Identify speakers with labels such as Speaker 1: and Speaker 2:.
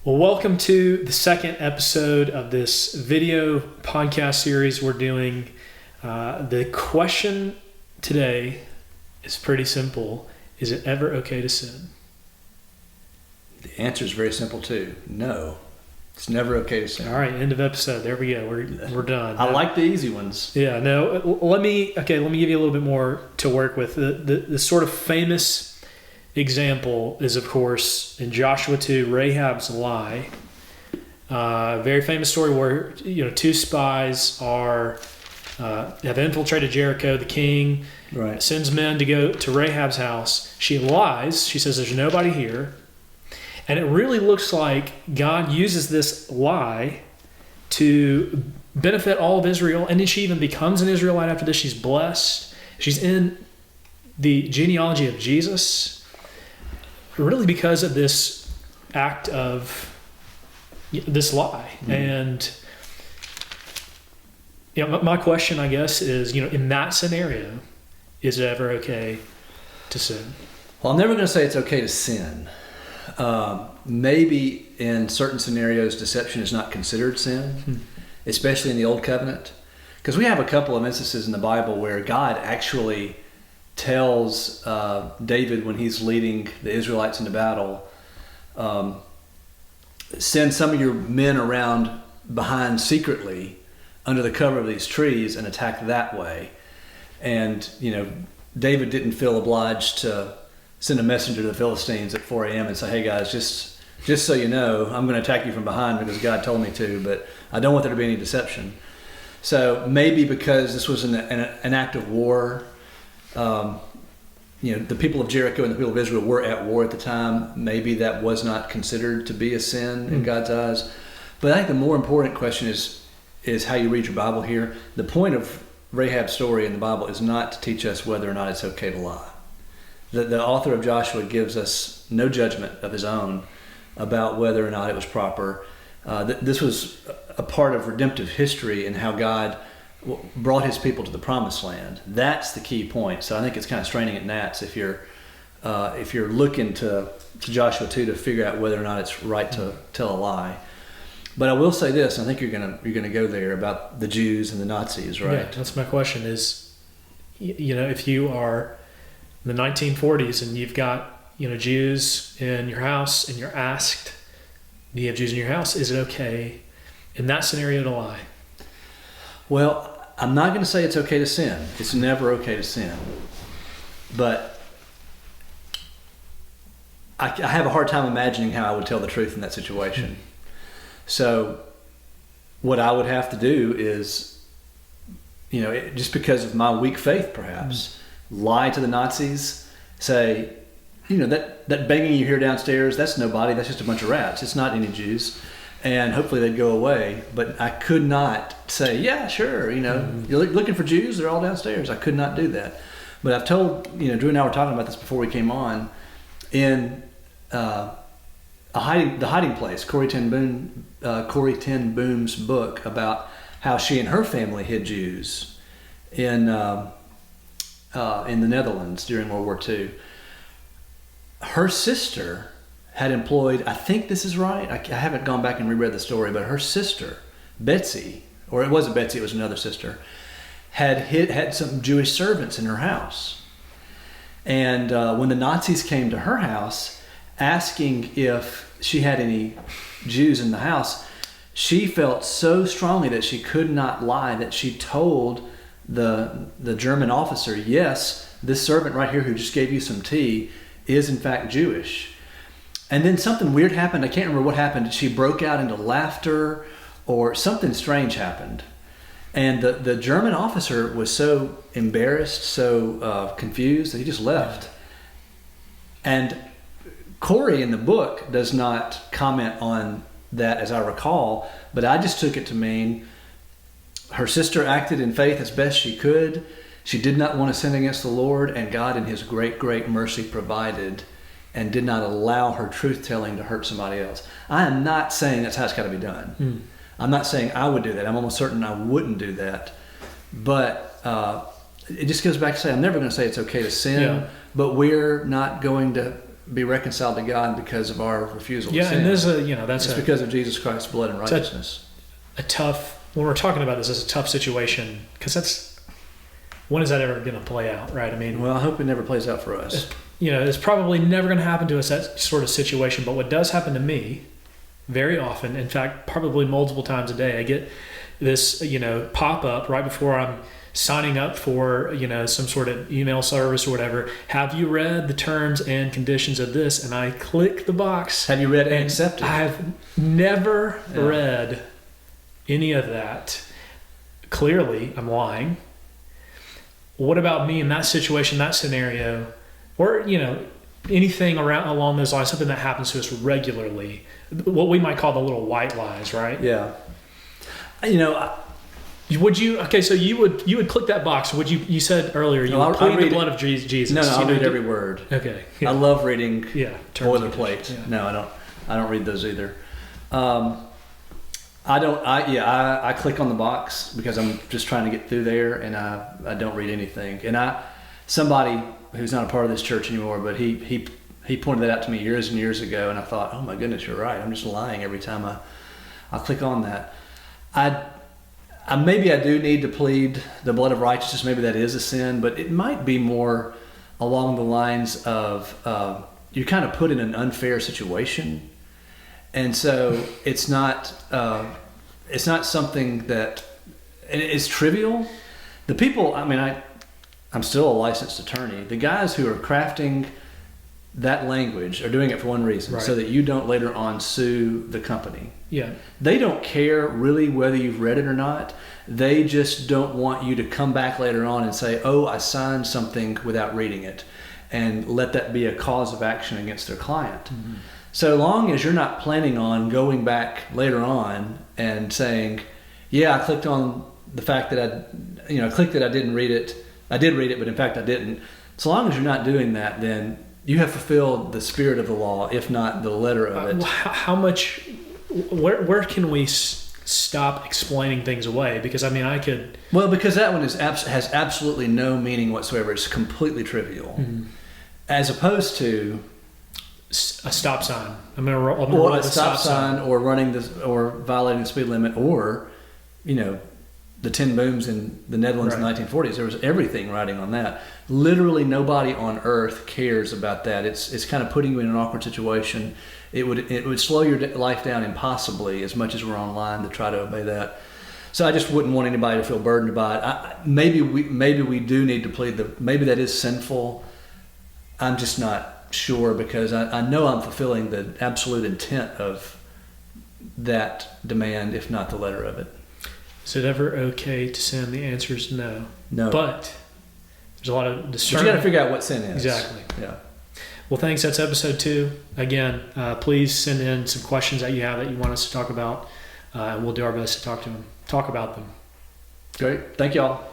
Speaker 1: Well, welcome to the second episode of this video podcast series we're doing. The question today is pretty simple. Is it ever okay to sin?
Speaker 2: The answer is very simple too. No, it's never okay to sin.
Speaker 1: All right, end of episode. There we go. We're done.
Speaker 2: I like the easy ones.
Speaker 1: Yeah, no. Let me give you a little bit more to work with. The sort of famous example is, of course, in Joshua 2, Rahab's lie. Very famous story where two spies have infiltrated Jericho. The king sends men to go to Rahab's house. She lies. She says there's nobody here. And it really looks like God uses this lie to benefit all of Israel. And then she even becomes an Israelite after this. She's blessed. She's in the genealogy of Jesus. Really because of this act of this lie. And my question, I guess, is, in that scenario, is it ever okay to sin?
Speaker 2: Well, I'm never going to say it's okay to sin. Maybe in certain scenarios, deception is not considered sin, especially in the Old Covenant. Because we have a couple of instances in the Bible where God actually tells David when he's leading the Israelites into battle, send some of your men around behind secretly under the cover of these trees and attack that way. And, David didn't feel obliged to send a messenger to the Philistines at 4 a.m. and say, hey guys, just so you know, I'm going to attack you from behind because God told me to, but I don't want there to be any deception. So maybe because this was an act of war, the people of Jericho and the people of Israel were at war at the time. Maybe that was not considered to be a sin in God's eyes. But I think the more important question is how you read your Bible here. The point of Rahab's story in the Bible is not to teach us whether or not it's okay to lie. The author of Joshua gives us no judgment of his own about whether or not it was proper. This was a part of redemptive history and how God brought his people to the promised land. That's the key point. So I think it's kind of straining at gnats if you're looking to Joshua 2 to figure out whether or not it's right to tell a lie. But I will say this, I think you're gonna go there about the Jews and the Nazis, right?
Speaker 1: Yeah, that's my question is, if you are in the 1940s and you've got, Jews in your house and you're asked, do you have Jews in your house? Is it okay in that scenario to lie?
Speaker 2: Well, I'm not going to say it's okay to sin. It's never okay to sin. But I have a hard time imagining how I would tell the truth in that situation. So what I would have to do is, just because of my weak faith perhaps, lie to the Nazis, say, that banging you hear downstairs, that's nobody, that's just a bunch of rats. It's not any Jews. And hopefully they'd go away. But I could not say, yeah, sure, you're looking for Jews, they're all downstairs. I could not do that. But I've told, Drew and I were talking about this before we came on, in the hiding place, Corrie ten Boom's book about how she and her family hid Jews in the Netherlands during World War II. Her sister had employed, I think this is right, I haven't gone back and reread the story, but her sister, Betsy, or it wasn't Betsy, it was another sister, had some Jewish servants in her house. And when the Nazis came to her house asking if she had any Jews in the house, she felt so strongly that she could not lie that she told the German officer, yes, this servant right here who just gave you some tea is in fact Jewish. And then something weird happened. I can't remember what happened. She broke out into laughter or something strange happened. And the German officer was so embarrassed, so confused that he just left. And Corrie in the book does not comment on that as I recall, but I just took it to mean her sister acted in faith as best she could. She did not want to sin against the Lord, and God in his great, great mercy provided and did not allow her truth-telling to hurt somebody else. I am not saying that's how it's got to be done. I'm not saying I would do that. I'm almost certain I wouldn't do that. But it just goes back to say, I'm never going to say it's okay to sin, but we're not going to be reconciled to God because of our refusal to
Speaker 1: Yeah,
Speaker 2: sin.
Speaker 1: and there's that's
Speaker 2: it's because of Jesus Christ's blood and righteousness.
Speaker 1: a tough, when we're talking about this, it's a tough situation, because when is that ever going to play out, right? I mean,
Speaker 2: Well, I hope it never plays out for us.
Speaker 1: it's probably never going to happen to us, that sort of situation. But what does happen to me very often, in fact, probably multiple times a day, I get this, pop up right before I'm signing up for, some sort of email service or whatever. Have you read the terms and conditions of this? And I click the box.
Speaker 2: Have you read and accepted?
Speaker 1: I've never read any of that. Clearly, I'm lying. What about me in that situation, that scenario, or, anything along those lines, something that happens to us regularly, what we might call the little white lies, right?
Speaker 2: Yeah.
Speaker 1: Would you? Okay, so you would click that box. Would you? You said earlier you would plead the blood of Jesus.
Speaker 2: No, I'll read every word.
Speaker 1: Okay.
Speaker 2: I love reading
Speaker 1: boilerplate.
Speaker 2: Yeah. No, I don't read those either. I click on the box because I'm just trying to get through there, and I don't read anything. And somebody who's not a part of this church anymore, but he pointed that out to me years and years ago, and I thought, oh my goodness, you're right. I'm just lying every time I click on that. Maybe I do need to plead the blood of righteousness. Maybe that is a sin, but it might be more along the lines of you're kind of put in an unfair situation, and so it's not something that is trivial. The people, I'm still a licensed attorney. The guys who are crafting that language are doing it for one reason, so that you don't later on sue the company.
Speaker 1: Yeah.
Speaker 2: They don't care really whether you've read it or not. They just don't want you to come back later on and say, oh, I signed something without reading it, and let that be a cause of action against their client. Mm-hmm. So long as you're not planning on going back later on and saying, yeah, I clicked on the fact that I clicked that I didn't read it. I did read it, but in fact I didn't. So long as you're not doing that, then you have fulfilled the spirit of the law, if not the letter of it.
Speaker 1: How much? Where can we stop explaining things away? Because I could. Well,
Speaker 2: because that one has absolutely no meaning whatsoever. It's completely trivial, as opposed to
Speaker 1: a stop sign.
Speaker 2: Or a stop sign, or or violating the speed limit, or the 10 booms in the Netherlands in the 1940s. There was everything riding on that. Literally nobody on earth cares about that. It's kind of putting you in an awkward situation. It would slow your life down impossibly, as much as we're online, to try to obey that. So I just wouldn't want anybody to feel burdened by it. Maybe we do need to plead maybe that is sinful. I'm just not sure, because I know I'm fulfilling the absolute intent of that demand, if not the letter of it.
Speaker 1: Is it ever okay to sin? The answer is no.
Speaker 2: No.
Speaker 1: But there's a lot of discernment.
Speaker 2: But you got to figure out what sin is.
Speaker 1: Exactly.
Speaker 2: Yeah.
Speaker 1: Well, thanks. That's episode 2. Again, please send in some questions that you have that you want us to talk about, and we'll do our best to talk about them.
Speaker 2: Great. Thank y'all.